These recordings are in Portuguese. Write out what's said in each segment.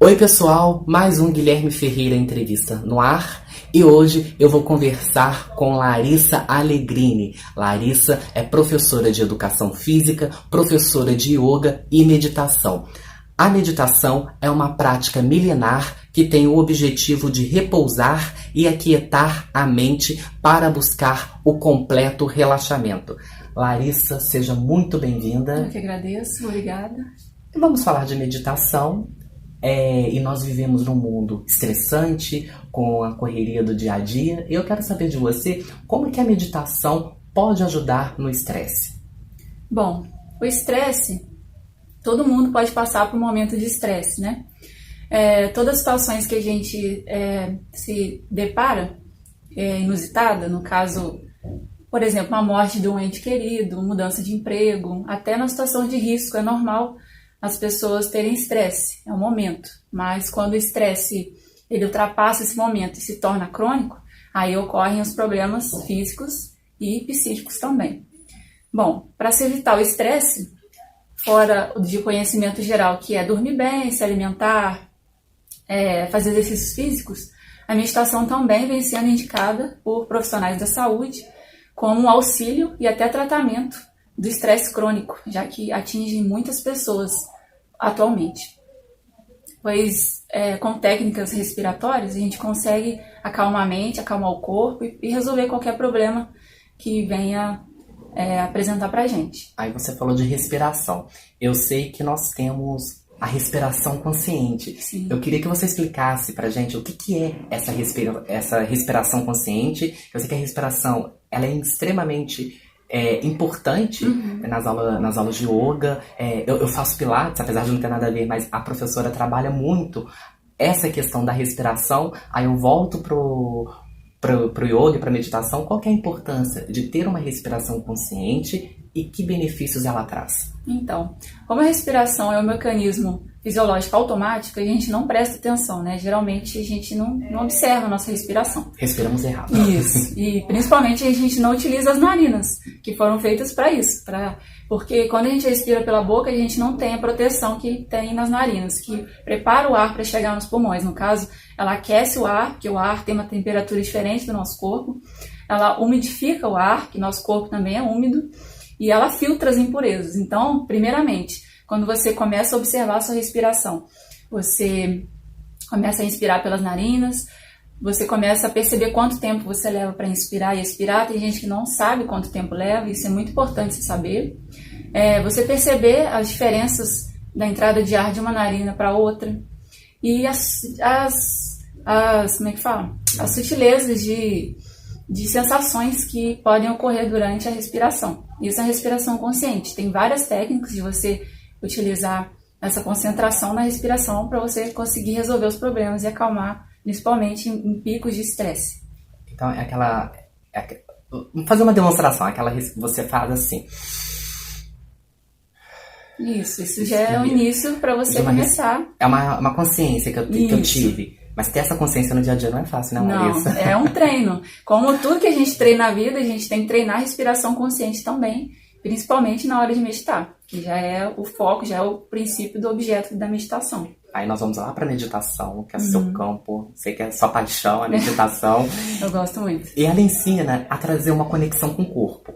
Oi pessoal, mais um Guilherme Ferreira entrevista no ar e hoje eu vou conversar com Larissa Allegrini. Larissa é professora de educação física, professora de yoga e meditação. A meditação é uma prática milenar que tem o objetivo de repousar e aquietar a mente para buscar o completo relaxamento. Larissa, seja muito bem-vinda. Eu que agradeço, obrigada. Vamos falar de meditação. E nós vivemos num mundo estressante, com a correria do dia a dia. E eu quero saber de você, como que a meditação pode ajudar no estresse? Bom, o estresse, todo mundo pode passar por um momento de estresse, né? Todas as situações que a gente se depara, inusitada, no caso, por exemplo, uma morte de um ente querido, mudança de emprego, até na situação de risco, é normal as pessoas terem estresse, é um momento. Mas quando o estresse ele ultrapassa esse momento e se torna crônico, aí ocorrem os problemas físicos e psíquicos também. Bom, para se evitar o estresse, fora de conhecimento geral, que é dormir bem, se alimentar, fazer exercícios físicos, a meditação também vem sendo indicada por profissionais da saúde como um auxílio e até tratamento do estresse crônico, já que atinge muitas pessoas atualmente. Pois com técnicas respiratórias a gente consegue acalmar a mente, acalmar o corpo e resolver qualquer problema que venha apresentar pra gente. Aí você falou de respiração. Eu sei que nós temos a respiração consciente. Sim. Eu queria que você explicasse pra gente o que é essa respiração consciente. Eu sei que a respiração ela é extremamente importante nas aulas de yoga. Eu faço pilates, apesar de não ter nada a ver, mas a professora trabalha muito essa questão da respiração. Aí eu volto pro yoga, pra meditação. Qual que é a importância de ter uma respiração consciente e que benefícios ela traz? Então, como a respiração é um mecanismo fisiológico automático, a gente não presta atenção, né? Geralmente a gente não observa a nossa respiração. Respiramos errado. Isso, e principalmente a gente não utiliza as narinas, que foram feitas para isso, porque quando a gente respira pela boca, a gente não tem a proteção que tem nas narinas, que prepara o ar para chegar nos pulmões. No caso, ela aquece o ar, porque o ar tem uma temperatura diferente do nosso corpo, ela umidifica o ar, que nosso corpo também é úmido, e ela filtra as impurezas. Então, primeiramente, quando você começa a observar a sua respiração, você começa a inspirar pelas narinas, você começa a perceber quanto tempo você leva para inspirar e expirar. Tem gente que não sabe quanto tempo leva, isso é muito importante você saber. Você perceber as diferenças da entrada de ar de uma narina para outra e como é que fala? As sutilezas de sensações que podem ocorrer durante a respiração. Isso é a respiração consciente. Tem várias técnicas de você utilizar essa concentração na respiração para você conseguir resolver os problemas e acalmar, principalmente em picos de estresse. Então, vamos fazer uma demonstração. Você faz assim. Isso já é o início para você começar. É uma consciência que eu tive. Mas ter essa consciência no dia a dia não é fácil, né, Larissa? Não, é um treino. Como tudo que a gente treina na vida, a gente tem que treinar a respiração consciente também, principalmente na hora de meditar, que já é o foco, já é o princípio do objeto da meditação. Aí nós vamos lá para meditação, que é seu campo, sei que é sua paixão, a meditação. Eu gosto muito. E ela ensina a trazer uma conexão com o corpo.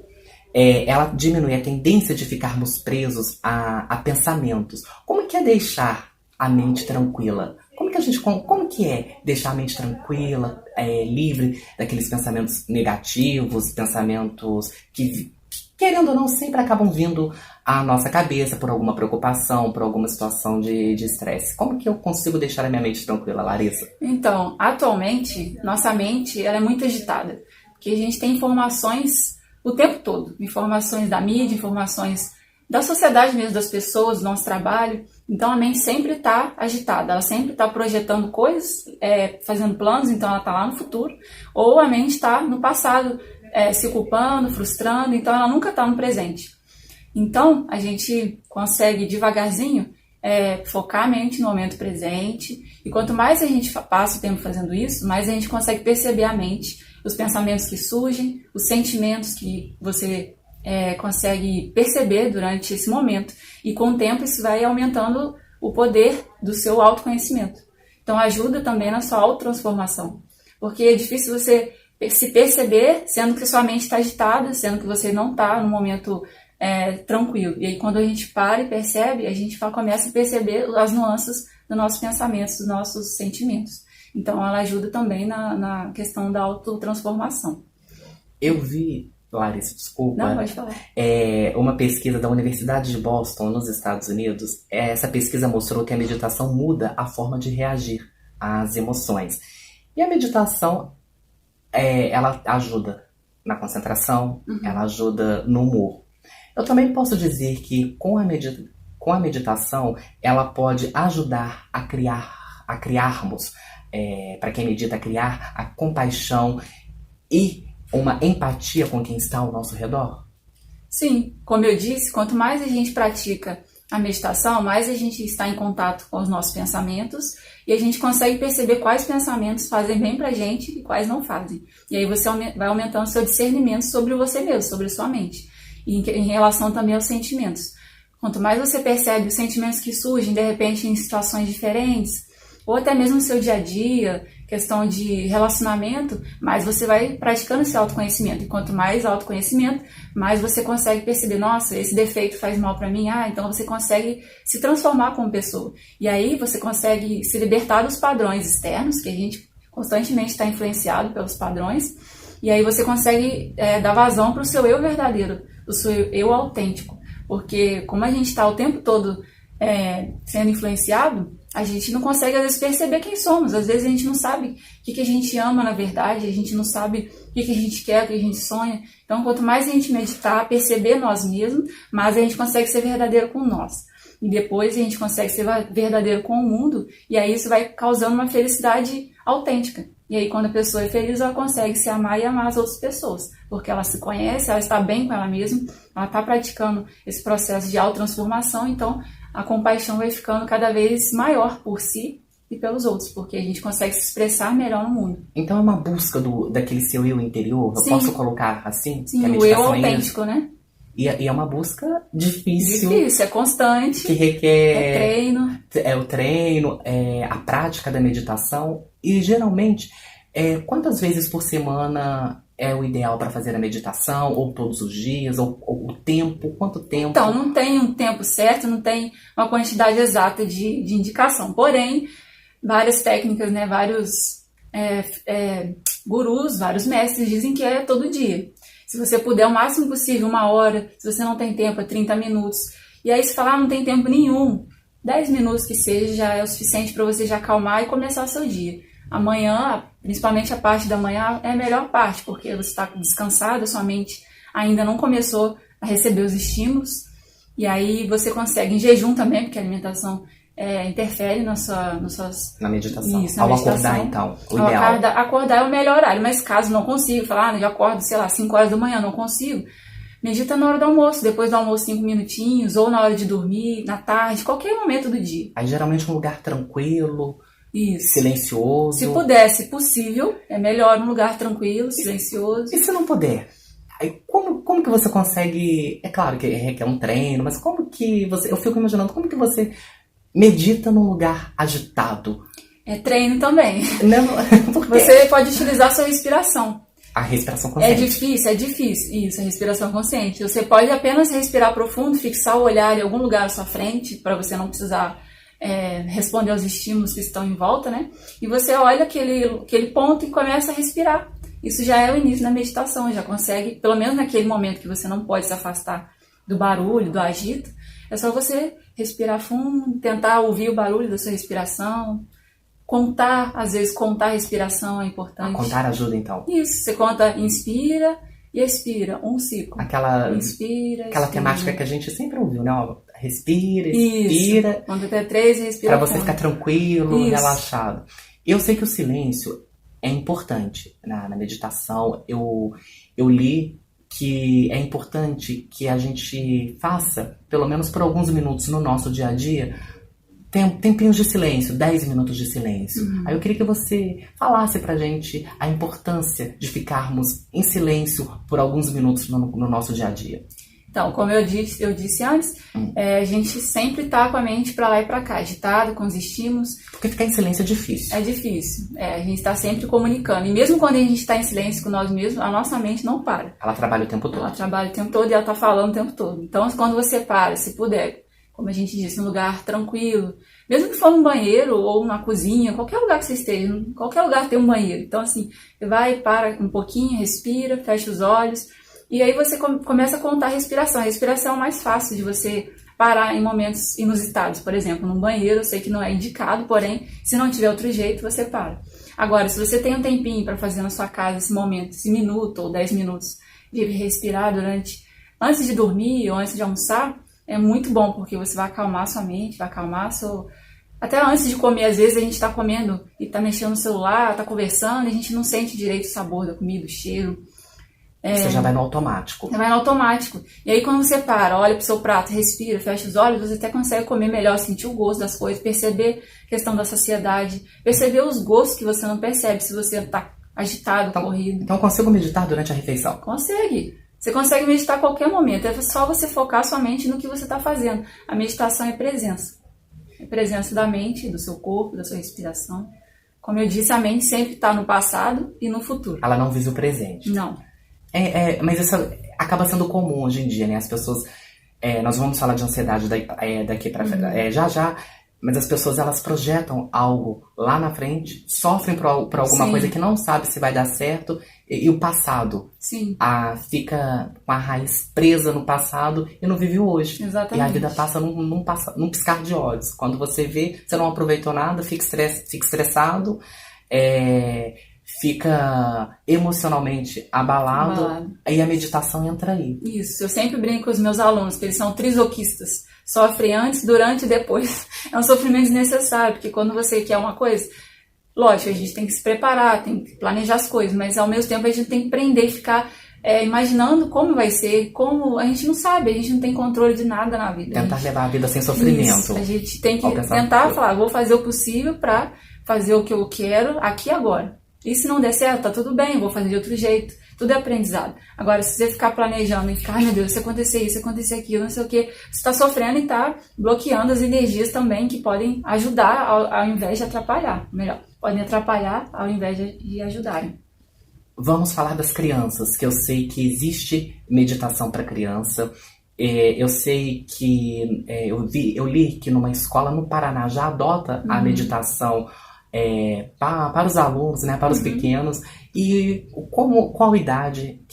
Ela diminui a tendência de ficarmos presos a pensamentos. Como que é deixar a mente tranquila? Como que é deixar a mente tranquila, livre daqueles pensamentos negativos, pensamentos que, querendo ou não, sempre acabam vindo à nossa cabeça por alguma preocupação, por alguma situação de estresse? Como que eu consigo deixar a minha mente tranquila, Larissa? Então, atualmente, nossa mente ela é muito agitada, porque a gente tem informações o tempo todo, informações da mídia, informações da sociedade mesmo, das pessoas, do nosso trabalho. Então a mente sempre está agitada, ela sempre está projetando coisas, fazendo planos, então ela está lá no futuro, ou a mente está no passado, se culpando, frustrando, então ela nunca está no presente. Então a gente consegue devagarzinho focar a mente no momento presente, e quanto mais a gente passa o tempo fazendo isso, mais a gente consegue perceber a mente, os pensamentos que surgem, os sentimentos que você consegue perceber durante esse momento. E com o tempo isso vai aumentando o poder do seu autoconhecimento. Então ajuda também na sua autotransformação. Porque é difícil você se perceber sendo que sua mente está agitada, sendo que você não está no momento tranquilo. E aí quando a gente para e percebe, a gente começa a perceber as nuances dos nossos pensamentos, dos nossos sentimentos. Então ela ajuda também na questão da autotransformação. Eu vi, Larissa, desculpa. Não, pode falar. Uma pesquisa da Universidade de Boston, nos Estados Unidos. Essa pesquisa mostrou que a meditação muda a forma de reagir às emoções. E a meditação, ela ajuda na concentração, ela ajuda no humor. Eu também posso dizer que com a meditação, ela pode ajudar a criarmos, para quem medita, a criar a compaixão e uma empatia com quem está ao nosso redor? Sim, como eu disse, quanto mais a gente pratica a meditação, mais a gente está em contato com os nossos pensamentos e a gente consegue perceber quais pensamentos fazem bem pra gente e quais não fazem. E aí você vai aumentando o seu discernimento sobre você mesmo, sobre a sua mente. E em relação também aos sentimentos. Quanto mais você percebe os sentimentos que surgem, de repente, em situações diferentes, ou até mesmo no seu dia a dia, questão de relacionamento, mais você vai praticando esse autoconhecimento. E quanto mais autoconhecimento, mais você consegue perceber, nossa, esse defeito faz mal pra mim, então você consegue se transformar como pessoa. E aí você consegue se libertar dos padrões externos, que a gente constantemente está influenciado pelos padrões, e aí você consegue dar vazão para o seu eu verdadeiro, o seu eu autêntico. Porque como a gente está o tempo todo sendo influenciado, a gente não consegue às vezes perceber quem somos. Às vezes a gente não sabe o que a gente ama na verdade, a gente não sabe o que a gente quer, o que a gente sonha. Então quanto mais a gente meditar, perceber nós mesmos, mais a gente consegue ser verdadeiro com nós. E depois a gente consegue ser verdadeiro com o mundo, e aí isso vai causando uma felicidade autêntica. E aí quando a pessoa é feliz, ela consegue se amar e amar as outras pessoas, porque ela se conhece, ela está bem com ela mesma, ela está praticando esse processo de autotransformação, então a compaixão vai ficando cada vez maior por si e pelos outros, porque a gente consegue se expressar melhor no mundo. Então é uma busca daquele seu eu interior? Eu posso colocar assim? Sim, o eu autêntico, né? E é uma busca difícil. Difícil, é constante. Que requer... treino. O treino, a prática da meditação. E geralmente, quantas vezes por semana é o ideal para fazer a meditação? Ou todos os dias? Ou o tempo? Quanto tempo? Então, não tem um tempo certo, não tem uma quantidade exata de indicação. Porém, várias técnicas, né, vários gurus, vários mestres dizem que é todo dia. Se você puder o máximo possível, 1 hora, se você não tem tempo, 30 minutos. E aí se falar, não tem tempo nenhum, 10 minutos que seja, já é o suficiente para você já acalmar e começar o seu dia. Amanhã, principalmente a parte da manhã, é a melhor parte, porque você está descansado, sua mente ainda não começou a receber os estímulos. E aí você consegue, em jejum também, porque a alimentação interfere na meditação. Isso, na Ao meditação. acordar, então, o ideal. Acordar é o melhor horário, mas caso não consiga, falar, eu acordo, 5 horas da manhã, não consigo, medita na hora do almoço, depois do almoço 5 minutinhos, ou na hora de dormir, na tarde, qualquer momento do dia. Aí geralmente um lugar tranquilo, isso, silencioso. Se puder, se possível, é melhor um lugar tranquilo, silencioso. E se não puder? Aí como que você consegue... É claro que requer um treino, mas como que você... Eu fico imaginando como que você medita num lugar agitado. É treino também. Não, por quê? Você pode utilizar a sua respiração. A respiração consciente. É difícil. Isso, a respiração consciente. Você pode apenas respirar profundo, fixar o olhar em algum lugar à sua frente, para você não precisar responder aos estímulos que estão em volta, né? E você olha aquele ponto e começa a respirar. Isso já é o início da meditação, já consegue, pelo menos naquele momento que você não pode se afastar do barulho, do agito, é só você respirar fundo, tentar ouvir o barulho da sua respiração, contar, às vezes contar a respiração é importante. Contar ajuda, então. Isso, você conta, inspira e expira, um ciclo. Inspira, aquela temática que a gente sempre ouviu, né? Respira, expira. Isso, conta até 3 e respira. Pra você ficar tranquilo, relaxado. Eu sei que o silêncio é importante na meditação. Eu li que é importante que a gente faça, pelo menos por alguns minutos no nosso dia a dia, tempinhos de silêncio, 10 minutos de silêncio. Aí eu queria que você falasse pra gente a importância de ficarmos em silêncio por alguns minutos no nosso dia a dia. Então, como eu disse antes, a gente sempre está com a mente para lá e para cá, agitada, com os estímulos. Porque ficar em silêncio é difícil. É difícil. A gente está sempre comunicando. E mesmo quando a gente está em silêncio com nós mesmos, a nossa mente não para. Ela trabalha o tempo todo. Ela trabalha o tempo todo e ela está falando o tempo todo. Então, quando você para, se puder, como a gente disse, num lugar tranquilo, mesmo que for num banheiro ou na cozinha, qualquer lugar que você esteja, qualquer lugar tem um banheiro. Então, assim, você vai, para um pouquinho, respira, fecha os olhos. E aí você começa a contar a respiração. A respiração é o mais fácil de você parar em momentos inusitados. Por exemplo, num banheiro, eu sei que não é indicado, porém, se não tiver outro jeito, você para. Agora, se você tem um tempinho para fazer na sua casa esse momento, esse minuto ou 10 minutos de respirar antes de dormir ou antes de almoçar, é muito bom, porque você vai acalmar a sua mente, vai acalmar Até antes de comer, às vezes a gente está comendo e está mexendo no celular, está conversando, e a gente não sente direito o sabor da comida, o cheiro. Você já vai no automático. Você vai no automático. E aí quando você para, olha pro seu prato, respira, fecha os olhos, você até consegue comer melhor, sentir o gosto das coisas, perceber a questão da saciedade, perceber os gostos que você não percebe se você tá agitado, corrido. Então eu consigo meditar durante a refeição? Consegue. Você consegue meditar a qualquer momento. É só você focar sua mente no que você está fazendo. A meditação é presença. É presença da mente, do seu corpo, da sua respiração. Como eu disse, a mente sempre está no passado e no futuro. Ela não vive o presente. Não. Mas isso acaba sendo comum hoje em dia, né? As pessoas... nós vamos falar de ansiedade daqui pra frente, já. Mas as pessoas, elas projetam algo lá na frente, sofrem por alguma Sim. coisa que não sabe se vai dar certo. E o passado Sim. Fica com a raiz presa no passado e não vive o hoje. Exatamente. E a vida passa num piscar de olhos. Quando você vê, você não aproveitou nada, fica estressado, fica emocionalmente abalado. Aí a meditação entra aí. Isso, eu sempre brinco com os meus alunos, que eles são trisoquistas. Sofrem antes, durante e depois. É um sofrimento desnecessário, porque quando você quer uma coisa... Lógico, a gente tem que se preparar, tem que planejar as coisas, mas ao mesmo tempo a gente tem que aprender e ficar imaginando como vai ser, como a gente não sabe, a gente não tem controle de nada na vida. Tentar levar a vida sem sofrimento. Isso, a gente tem que tentar falar, vou fazer o possível para fazer o que eu quero aqui e agora. E se não der certo, tá tudo bem, vou fazer de outro jeito. Tudo é aprendizado. Agora, se você ficar planejando e ficar, ai meu Deus, se acontecer isso, se acontecer aquilo, não sei o que, você está sofrendo e está bloqueando as energias também que podem ajudar ao invés de atrapalhar. Melhor, podem atrapalhar ao invés de ajudarem. Vamos falar das crianças, que eu sei que existe meditação para criança. Eu sei que eu li que numa escola no Paraná já adota a meditação para os alunos, né, para os pequenos. E qual idade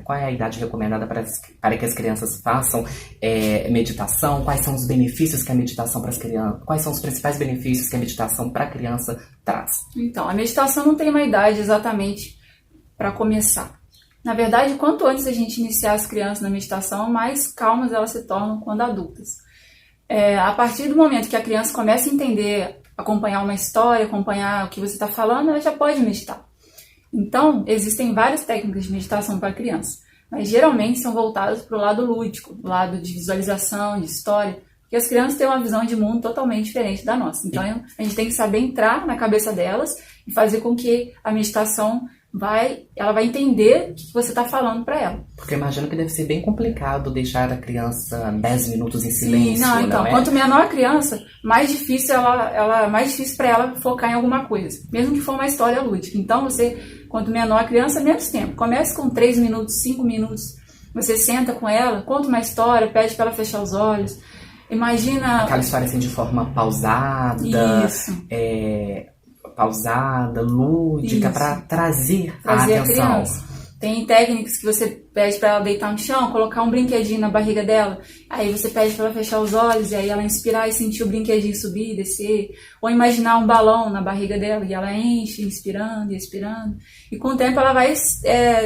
qual é a idade recomendada para que as crianças façam meditação? Quais são os benefícios que a meditação para as crianças? Quais são os principais benefícios que a meditação para a criança traz? Então, a meditação não tem uma idade exatamente para começar. Na verdade, quanto antes a gente iniciar as crianças na meditação, mais calmas elas se tornam quando adultas. A partir do momento que a criança começa a entender, acompanhar uma história, acompanhar o que você está falando, ela já pode meditar. Então, existem várias técnicas de meditação para criança, mas geralmente são voltadas para o lado lúdico, o lado de visualização, de história, porque as crianças têm uma visão de mundo totalmente diferente da nossa. Então, a gente tem que saber entrar na cabeça delas e fazer com que a meditação ela vai entender o que você está falando para ela. Porque eu imagino que deve ser bem complicado deixar a criança 10 minutos em silêncio. Sim, então, quanto menor a criança, mais difícil para ela focar em alguma coisa, mesmo que for uma história lúdica. Então, quanto menor a criança, menos tempo. Comece com 3 minutos, 5 minutos. Você senta com ela, conta uma história, pede para ela fechar os olhos. Imagina... Aquela história assim de forma pausada. Isso. Pausada, lúdica, para trazer a atenção. Criança. Tem técnicas que você pede para ela deitar no chão, colocar um brinquedinho na barriga dela, aí você pede para ela fechar os olhos, e aí ela inspirar e sentir o brinquedinho subir e descer, ou imaginar um balão na barriga dela, e ela enche, inspirando e expirando, e com o tempo ela vai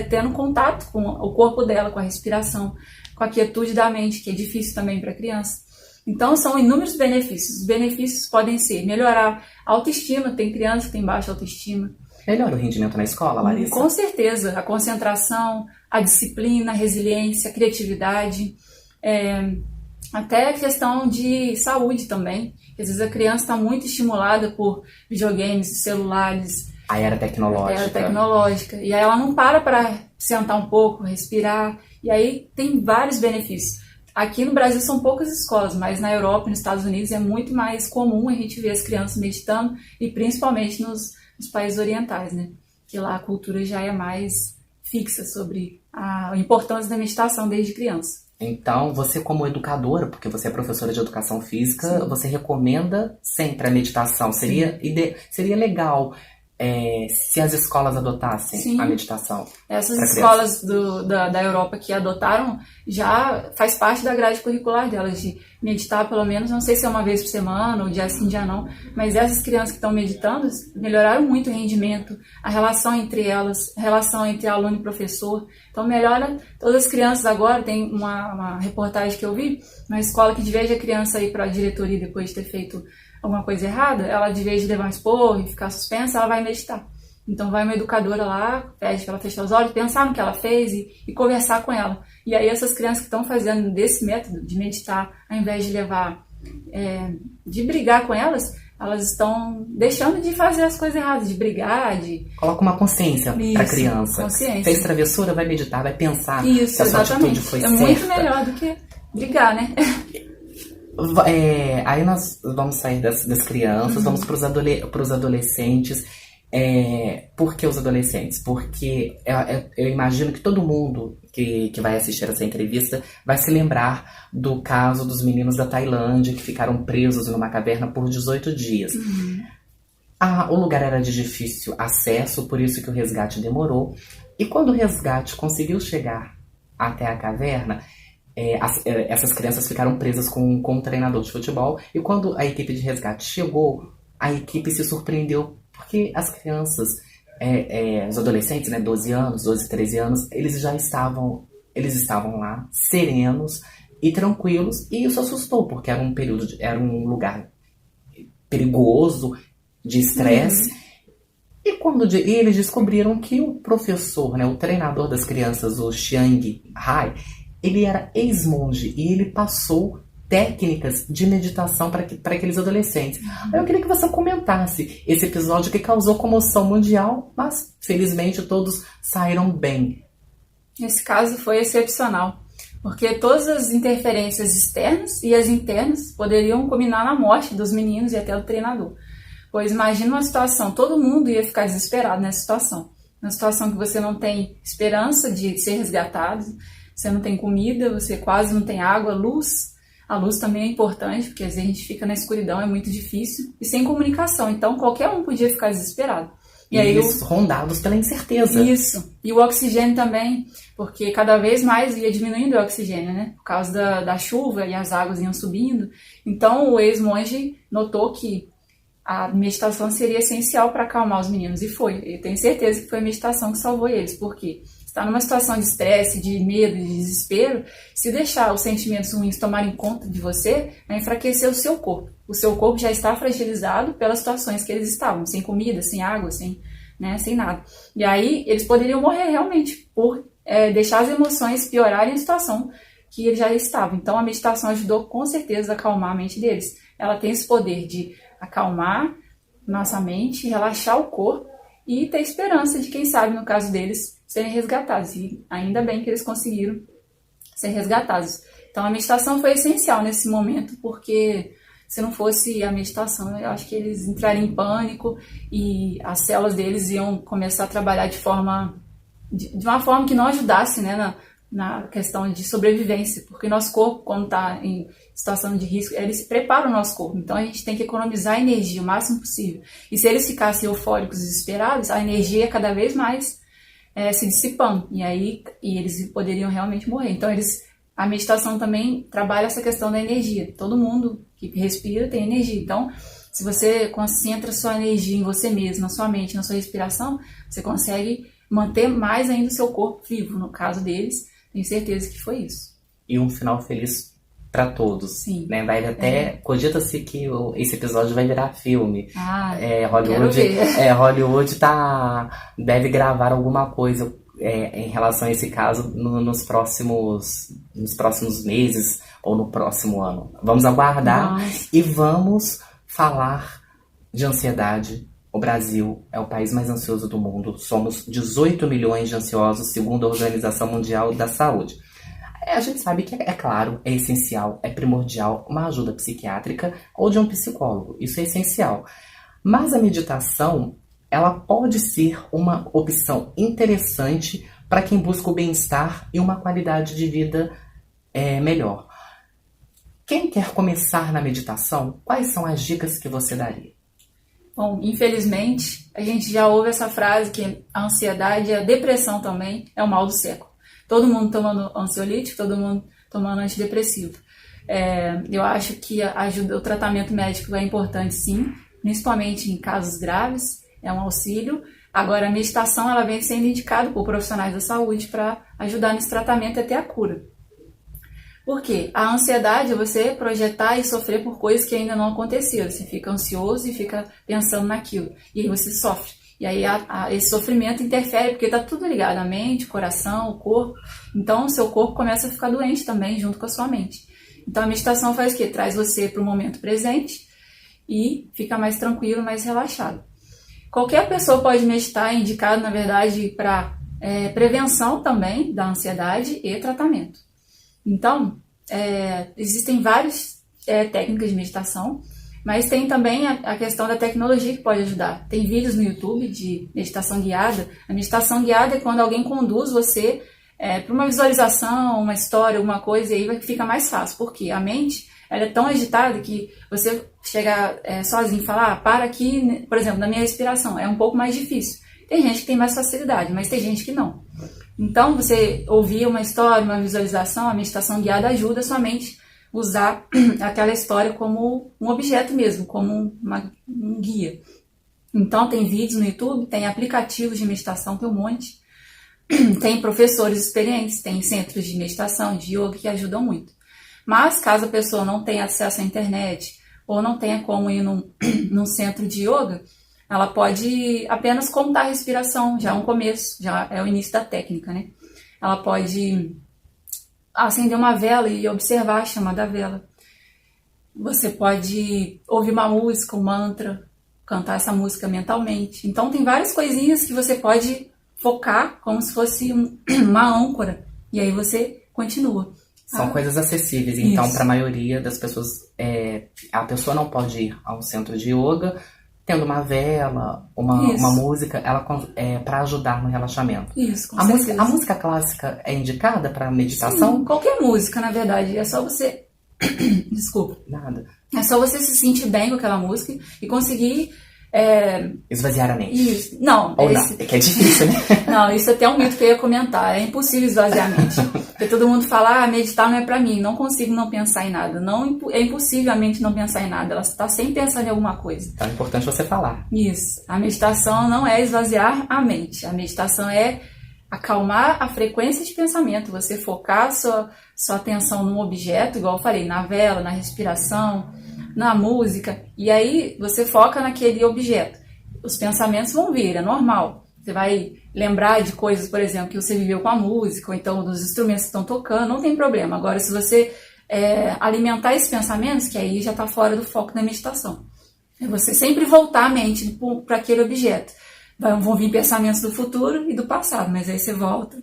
tendo contato com o corpo dela, com a respiração, com a quietude da mente, que é difícil também para a criança. Então, são inúmeros benefícios. Os benefícios podem ser melhorar a autoestima, tem criança que tem baixa autoestima. Melhora o rendimento na escola, Larissa? Com certeza. A concentração, a disciplina, a resiliência, a criatividade, até a questão de saúde também. Às vezes a criança está muito estimulada por videogames, celulares. A era tecnológica. A era tecnológica. E aí ela não para sentar um pouco, respirar. E aí tem vários benefícios. Aqui no Brasil são poucas escolas, mas na Europa e nos Estados Unidos é muito mais comum a gente ver as crianças meditando, e principalmente nos países orientais, né? Que lá a cultura já é mais fixa sobre a importância da meditação desde criança. Então, você como educadora, porque você é professora de educação física, sim, você recomenda sempre a meditação. Seria legal se as escolas adotassem, sim, a meditação. Essas escolas da Europa que adotaram já faz parte da grade curricular delas, de meditar pelo menos, não sei se é uma vez por semana ou dia sim, dia não, mas essas crianças que estão meditando melhoraram muito o rendimento, a relação entre elas, a relação entre aluno e professor. Então melhora. Todas as crianças agora, tem uma reportagem que eu vi, uma escola que de vez de a criança ir para a diretoria depois de ter feito alguma coisa errada, ela de vez de levar um esporro e ficar suspensa, ela vai meditar. Então vai uma educadora lá, pede para ela fechar os olhos, pensar no que ela fez e conversar com ela. E aí essas crianças que estão fazendo desse método de meditar, ao invés de levar, de brigar com elas estão deixando de fazer as coisas erradas, de brigar, de... Coloca uma consciência para a criança. Consciência. Fez travessura, vai meditar, vai pensar isso, se a sua atitude foi certa. É muito melhor do que brigar, né? Aí nós vamos sair das crianças, vamos para os adolescentes. Por que os adolescentes? Porque eu imagino que todo mundo que vai assistir essa entrevista vai se lembrar do caso dos meninos da Tailândia que ficaram presos numa caverna por 18 dias. O lugar era de difícil acesso, por isso que o resgate demorou. E quando o resgate conseguiu chegar até a caverna, essas crianças ficaram presas com um treinador de futebol. E quando a equipe de resgate chegou, a equipe se surpreendeu porque as crianças, os adolescentes, né, 12 anos, 12, 13 anos, eles estavam lá serenos e tranquilos, e isso assustou, porque era um lugar perigoso, de estresse. E eles descobriram que o professor, né, o treinador das crianças, o Chiang Hai, ele era ex-monge e ele passou técnicas de meditação para aqueles adolescentes. Eu queria que você comentasse esse episódio que causou comoção mundial, mas felizmente todos saíram bem. Esse caso foi excepcional, porque todas as interferências externas e as internas poderiam culminar na morte dos meninos e até do treinador. Pois imagina uma situação, todo mundo ia ficar desesperado nessa situação. Uma situação que você não tem esperança de ser resgatado, você não tem comida, você quase não tem água, luz. A luz também é importante, porque às vezes a gente fica na escuridão, é muito difícil. E sem comunicação, então qualquer um podia ficar desesperado. E aí eles rondados pela incerteza. Isso. E o oxigênio também, porque cada vez mais ia diminuindo o oxigênio, né? Por causa da chuva e as águas iam subindo. Então o ex-monge notou que a meditação seria essencial para acalmar os meninos. E foi. Eu tenho certeza que foi a meditação que salvou eles. Por quê? Está numa situação de estresse, de medo, de desespero, se deixar os sentimentos ruins tomarem conta de você, vai enfraquecer o seu corpo. O seu corpo já está fragilizado pelas situações que eles estavam, sem comida, sem água, sem nada. E aí eles poderiam morrer realmente por deixar as emoções piorarem a situação que eles já estavam. Então a meditação ajudou com certeza a acalmar a mente deles. Ela tem esse poder de acalmar nossa mente, relaxar o corpo e ter esperança de, quem sabe, no caso deles, serem resgatados. E ainda bem que eles conseguiram ser resgatados. Então a meditação foi essencial nesse momento, porque se não fosse a meditação, eu acho que eles entrariam em pânico e as células deles iam começar a trabalhar de uma forma que não ajudasse, né, na questão de sobrevivência, porque nosso corpo, quando está em situação de risco, ele se prepara o nosso corpo. Então a gente tem que economizar energia o máximo possível. E se eles ficassem eufóricos e desesperados, a energia cada vez mais se dissipando. E eles poderiam realmente morrer. Então a meditação também trabalha essa questão da energia. Todo mundo que respira tem energia. Então, se você concentra sua energia em você mesmo, na sua mente, na sua respiração, você consegue manter mais ainda o seu corpo vivo. No caso deles, tenho certeza que foi isso. E um final feliz para todos. Sim. Né? Vai até cogita-se que esse episódio vai virar filme. Hollywood deve gravar alguma coisa em relação a esse caso nos próximos meses ou no próximo ano. Vamos aguardar. E vamos falar de ansiedade, O Brasil é o país mais ansioso do mundo. Somos 18 milhões de ansiosos, segundo a Organização Mundial da Saúde. A gente sabe que, é claro, é essencial, é primordial uma ajuda psiquiátrica ou de um psicólogo. Isso é essencial. Mas a meditação, ela pode ser uma opção interessante para quem busca o bem-estar e uma qualidade de vida melhor. Quem quer começar na meditação, quais são as dicas que você daria? Bom, infelizmente, a gente já ouve essa frase que a ansiedade e a depressão também é o mal do século. Todo mundo tomando ansiolítico, todo mundo tomando antidepressivo. Eu acho que o tratamento médico é importante, sim, principalmente em casos graves, é um auxílio. Agora, a meditação ela vem sendo indicada por profissionais da saúde para ajudar nesse tratamento até a cura. Por quê? A ansiedade é você projetar e sofrer por coisas que ainda não aconteceram. Você fica ansioso e fica pensando naquilo. E aí você sofre. E aí esse sofrimento interfere, porque está tudo ligado, a mente, o coração, o corpo. Então o seu corpo começa a ficar doente também, junto com a sua mente. Então a meditação faz o quê? Traz você para o momento presente e fica mais tranquilo, mais relaxado. Qualquer pessoa pode meditar, é indicado, na verdade, para prevenção também da ansiedade e tratamento. Então, existem várias técnicas de meditação, mas tem também a questão da tecnologia que pode ajudar. Tem vídeos no YouTube de meditação guiada. A meditação guiada é quando alguém conduz você para uma visualização, uma história, alguma coisa, e aí fica mais fácil, porque a mente ela é tão agitada que você chega sozinho e fala, para aqui, por exemplo, na minha respiração, é um pouco mais difícil. Tem gente que tem mais facilidade, mas tem gente que não. Então, você ouvir uma história, uma visualização, a meditação guiada ajuda a sua mente a usar aquela história como um objeto mesmo, como um guia. Então, tem vídeos no YouTube, tem aplicativos de meditação, tem um monte. Tem professores experientes, tem centros de meditação, de yoga que ajudam muito. Mas, caso a pessoa não tenha acesso à internet ou não tenha como ir num centro de yoga, ela pode apenas contar a respiração, já é um começo, já é o início da técnica, né? Ela pode acender uma vela e observar a chama da vela. Você pode ouvir uma música, um mantra, cantar essa música mentalmente. Então tem várias coisinhas que você pode focar como se fosse uma âncora, e aí você continua. São coisas acessíveis, então, para a maioria das pessoas. A pessoa não pode ir a um centro de yoga tendo uma vela, uma música, para ajudar no relaxamento. Isso, com certeza. A música clássica é indicada para meditação? Sim, qualquer música, na verdade. É só você... Desculpa. Nada. É só você se sentir bem com aquela música e conseguir... Esvaziar a mente. Isso. Não. Ou não, é que é difícil, né? Não, isso é até um mito que eu ia comentar. É impossível esvaziar a mente. Porque todo mundo fala, meditar não é pra mim, não consigo não pensar em nada. Não, é impossível a mente não pensar em nada, ela está sempre pensando em alguma coisa. Então é importante você falar. Isso. A meditação não é esvaziar a mente. A meditação é acalmar a frequência de pensamento. Você focar sua atenção num objeto, igual eu falei, na vela, na respiração, na música, e aí você foca naquele objeto. Os pensamentos vão vir, é normal. Você vai lembrar de coisas, por exemplo, que você viveu com a música, ou então dos instrumentos que estão tocando, não tem problema. Agora, se você alimentar esses pensamentos, que aí já está fora do foco da meditação. É você sempre voltar a mente para aquele objeto. Vão vir pensamentos do futuro e do passado, mas aí você volta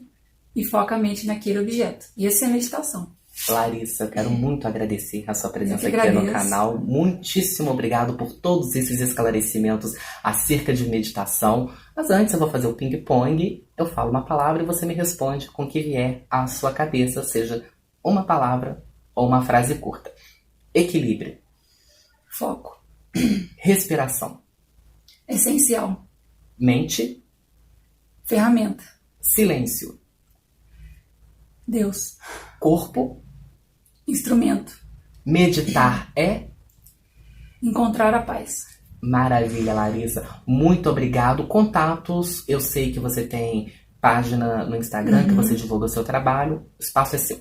e foca a mente naquele objeto. E essa é a meditação. Larissa, eu quero muito agradecer a sua presença aqui no canal. Muitíssimo obrigado por todos esses esclarecimentos acerca de meditação. Mas antes eu vou fazer o ping-pong. Eu falo uma palavra e você me responde com o que vier à sua cabeça, seja uma palavra ou uma frase curta. Equilíbrio. Foco. Respiração. Essencial. Mente. Ferramenta. Silêncio. Deus. Corpo. Instrumento. Meditar é? Encontrar a paz. Maravilha, Larissa. Muito obrigado. Contatos. Eu sei que você tem página no Instagram, que você divulga o seu trabalho. O espaço é seu.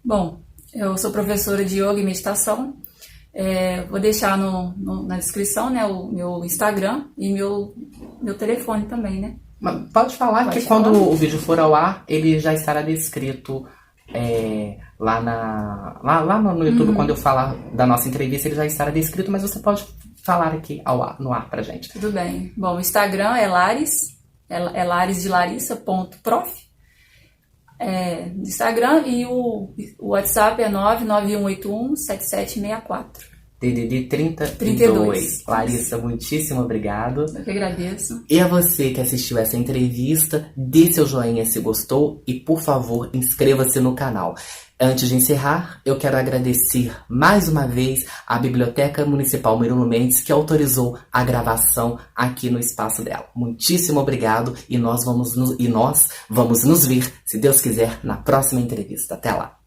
Bom, eu sou professora de yoga e meditação. Vou deixar na descrição, né, o meu Instagram e meu telefone também, né? Mas pode falar que quando o vídeo for ao ar, ele já estará descrito lá no YouTube. Quando eu falar da nossa entrevista, ele já estará descrito, mas você pode falar aqui no ar pra gente. Tudo bem. Bom, o Instagram é larisdelarissa.prof. No Instagram, e o WhatsApp é 991817764. DDD 32. Larissa, muitíssimo obrigado. Eu que agradeço. E a você que assistiu essa entrevista, dê seu joinha se gostou e, por favor, inscreva-se no canal. Antes de encerrar, eu quero agradecer mais uma vez à Biblioteca Municipal Murilo Mendes, que autorizou a gravação aqui no espaço dela. Muitíssimo obrigado e nós vamos nos ver, se Deus quiser, na próxima entrevista. Até lá!